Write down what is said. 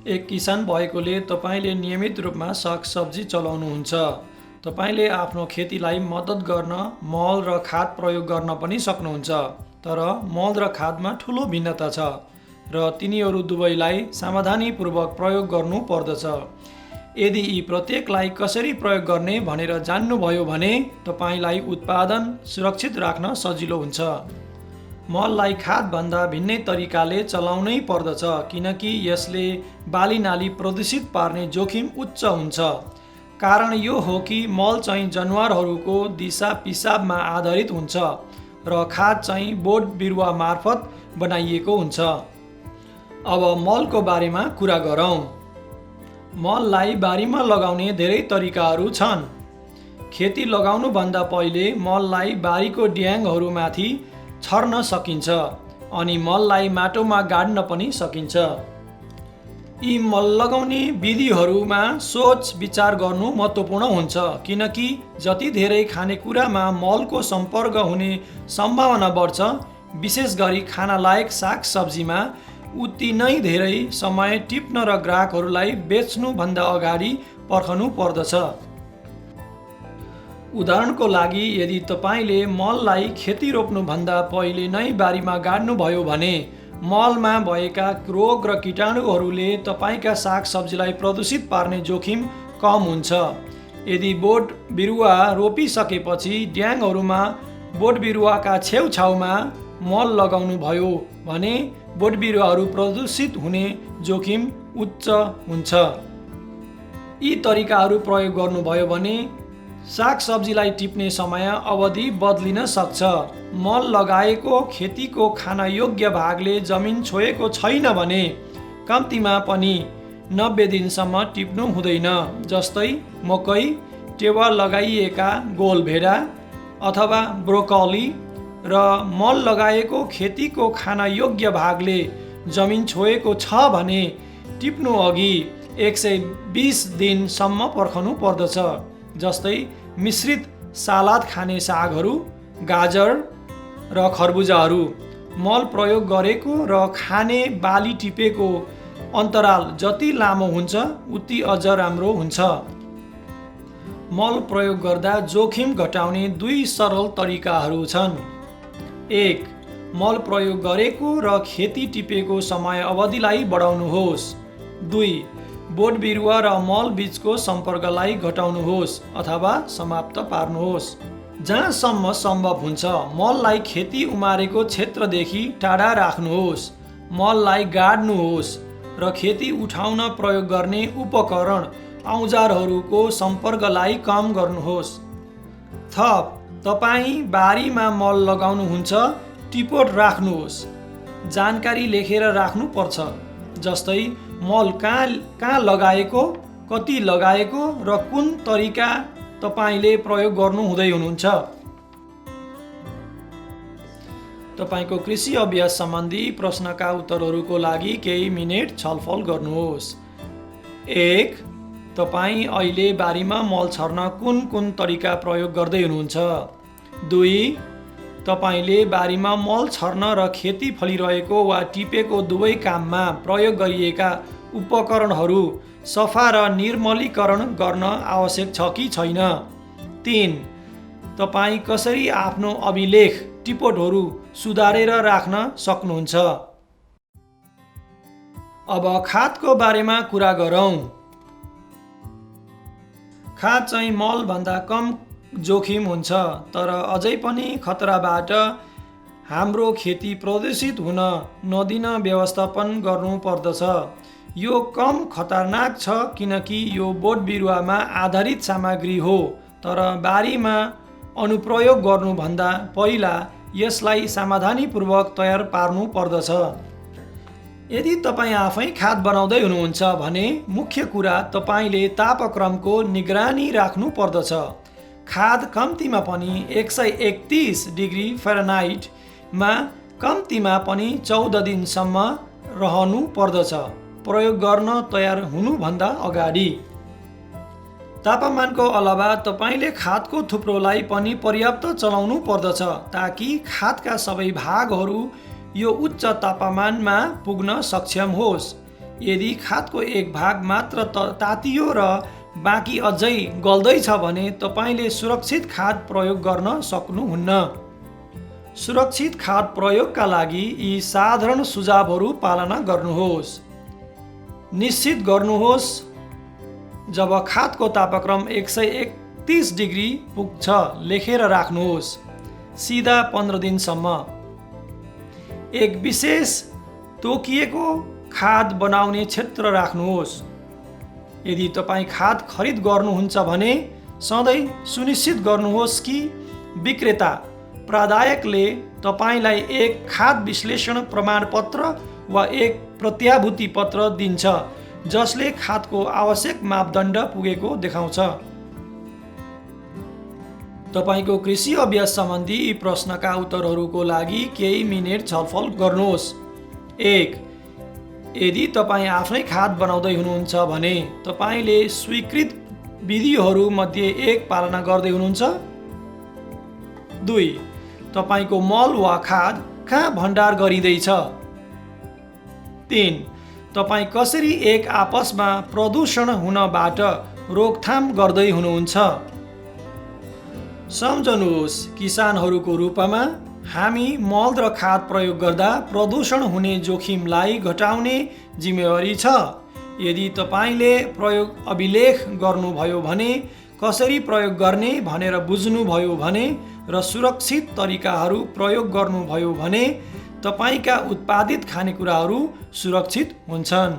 एक किसान भएकोले तपाईले नियमित रूपमा सागसब्जी चलाउनुहुन्छ। तपाईले आफ्नो खेतीलाई मद्दत गर्न मल र खाद प्रयोग गर्न पनि सक्नुहुन्छ। तर मल र खादमा ठूलो भिन्नता छ र तिनीहरू दुवैलाई सावधानीपूर्वक प्रयोग गर्नु पर्दछ। यदि यी प्रत्येकलाई कसरी प्रयोग गर्ने भनेर जान्नुभयो भने तपाईलाई उत्पादन सुरक्षित राख्न सजिलो हुन्छ। मललाई खादभन्दा भिन्नै तरिकाले चलाउनै पर्दछ किनकि यसले बालीनाली प्रदूषित पार्ने जोखिम उच्च हुन्छ। कारण यो हो कि मल चाहिँ जनावरहरूको दिशा पिसाबमा आधारित हुन्छ र खाद चाहिँ बोट बिरुवा मार्फत बनाइएको हुन्छ। अब मलको बारेमा कुरा गरौँ। मललाई बारीमा लगाउने धेरै तरिकाहरू छन्। खेती लगाउनुभन्दा पहिले मललाई बारीको ड्याङहरूमाथि छर्न सकिन्छ अनि मललाई माटोमा गाड्न पनि सकिन्छ। यी मल लगाउने विधिहरूमा सोच विचार गर्नु महत्त्वपूर्ण हुन्छ किनकि जति धेरै खानेकुरामा मलको सम्पर्क हुने सम्भावना बढ्छ, विशेष गरी खानलायक सागसब्जीमा उति नै धेरै समय टिप्न र ग्राहकहरूलाई बेच्नुभन्दा अगाडि पर्खनु पर्दछ। उदाहरणको लागि, यदि तपाईले मललाई खेती रोप्नुभन्दा पहिले नै बारीमा गाड्नुभयो भने मलमा भएका रोग र कीटाणुहरूले तपाईका सागसब्जीलाई प्रदूषित पार्ने जोखिम कम हुन्छ। यदि बोट बिरुवा रोपिसकेपछि ड्याङहरूमा बोट बिरुवाका छेउछाउमा मल लगाउनु भयो भने बोट बिरुवाहरू प्रदूषित हुने जोखिम उच्च हुन्छ। यी तरिकाहरू प्रयोग गर्नुभयो भने सागसब्जीलाई टिप्ने समय अवधि बदलिन सक्छ। मल लगाएको खेतीको खान योग्य भागले जमिन छोएको छैन भने कम्तीमा पनि 90 दिनसम्म टिप्नु हुँदैन। जस्तै मकै, टेवा लगाइएका गोलभेडा अथवा ब्रोकली र मल लगाएको खेतीको खान योग्य भागले जमिन छोएको छ भने टिप्नु अघि 120 दिनसम्म पर्खनु पर्दछ। जस्तै मिश्रित सलाद खाने सागहरू, गाजर र खरबुजाहरू। मल प्रयोग गरेको र खाने बाली टिपेको अन्तराल जति लामो हुन्छ उति अझ राम्रो हुन्छ। मल प्रयोग गर्दा जोखिम घटाउने 2 सरल तरिकाहरू छन्। 1. मल प्रयोग गरेको र खेती टिपेको समय अवधिलाई बढाउनुहोस्। 2. बोट बिरुवा र मल बीचको सम्पर्कलाई घटाउनुहोस् अथवा समाप्त पार्नुहोस्। जहाँसम्म सम्भव हुन्छ मललाई खेती उमारेको क्षेत्रदेखि टाढा राख्नुहोस्। मललाई गाड्नुहोस् र खेती उठाउन प्रयोग गर्ने उपकरण औजारहरूको सम्पर्कलाई कम गर्नुहोस्। थप, तपाईँ बारीमा मल लगाउनुहुन्छ, टिपोट राख्नुहोस्। जानकारी लेखेर राख्नुपर्छ। जस्तै मल कहाँ लगाएको, कति लगाएको र कुन तरिका तपाईले प्रयोग गर्नु हुँदै हुनुहुन्छ। तपाईको कृषि अभ्यास सम्बन्धी प्रश्नका उत्तरहरूको लागि केही मिनेट छलफल गर्नुहोस्। 1. तपाईँ अहिले बारीमा मल छर्न कुन तरिका प्रयोग गर्दै हुनुहुन्छ। 2. तपाईले बारीमा मल छर्न र खेती फलिरहेको वा टिपेको दुवै काममा प्रयोग गरिएका उपकरणहरू सफा र निर्मलीकरण गर्न आवश्यक छ कि छैन। 3. तपाईँ कसरी आफ्नो अभिलेख टिपोटहरू सुधारेर राख्न सक्नुहुन्छ। अब खादको बारेमा कुरा गरौँ। खाद चाहिँ मलभन्दा कम जोखिम हुन्छ, तर अझै पनि खतराबाट हाम्रो खेती प्रदूषित हुन नदिन व्यवस्थापन गर्नु पर्दछ। यो कम खतरनाक छ किनकि यो बोट बिरुवामा आधारित सामग्री हो, तर बारीमा अनुप्रयोग गर्नुभन्दा पहिला यसलाई सावधानीपूर्वक तयार पार्नु पर्दछ। यदि तपाईँ आफै खाद बनाउँदै हुनुहुन्छ भने मुख्य कुरा तपाईले तापक्रमको निगरानी राख्नु पर्दछ। खाद कम्तीमा पनि 131 डिग्री फारेनहाइटमा कम्तीमा पनि 14 दिनसम्म रहनु पर्दछ प्रयोग गर्न तयार हुनुभन्दा अगाडि। तापमानको अलावा तपाईले खादको थुप्रोलाई पनि पर्याप्त चलाउनु पर्दछ ताकि खादका सबै भागहरू यो उच्च तापमानमा पुग्न सक्षम होस्। यदि खादको एक भाग मात्र तातियो र बाँकी अझै गल्दैछ भने तपाईँले सुरक्षित खाद प्रयोग गर्न सक्नुहुन्न। सुरक्षित खाद प्रयोगका लागि यी साधारण सुझावहरू पालना गर्नुहोस्। निश्चित गर्नुहोस् जब खादको तापक्रम 131 डिग्री पुग्छ लेखेर राख्नुहोस्, सिधा 15 दिनसम्म। एक विशेष तोकिएको खाद बनाउने क्षेत्र राख्नुहोस्। यदि तपाईँ खाद खरिद गर्नुहुन्छ भने सधैँ सुनिश्चित गर्नुहोस् कि विक्रेता प्रदायकले तपाईँलाई एक खाद विश्लेषण प्रमाणपत्र वा एक प्रत्याभूति पत्र दिन्छ जसले खादको आवश्यक मापदण्ड पुगेको देखाउँछ। तपाईँको कृषि अभ्यास सम्बन्धी यी प्रश्नका उत्तरहरूको लागि केही मिनेट छलफल गर्नुहोस्। 1. यदि तपाईँ आफ्नै खाद बनाउँदै हुनुहुन्छ भने तपाईँले स्वीकृत विधिहरू मध्ये एक पालना गर्दै हुनुहुन्छ। 2. तपाईँको मल वा खाद कहाँ भण्डार गरिँदैछ। 3. तपाईँ कसरी एक आपसमा प्रदूषण हुनबाट रोकथाम गर्दै हुनुहुन्छ। सम्झनुहोस्, किसानहरूको रूपमा हामी मल र खाद प्रयोग गर्दा प्रदूषण हुने जोखिमलाई घटाउने जिम्मेवारी छ। यदि तपाईँले प्रयोग अभिलेख गर्नुभयो भने, कसरी प्रयोग गर्ने भनेर बुझ्नुभयो भने र सुरक्षित तरिकाहरू प्रयोग गर्नुभयो भने तपाईँका उत्पादित खानेकुराहरू सुरक्षित हुन्छन्।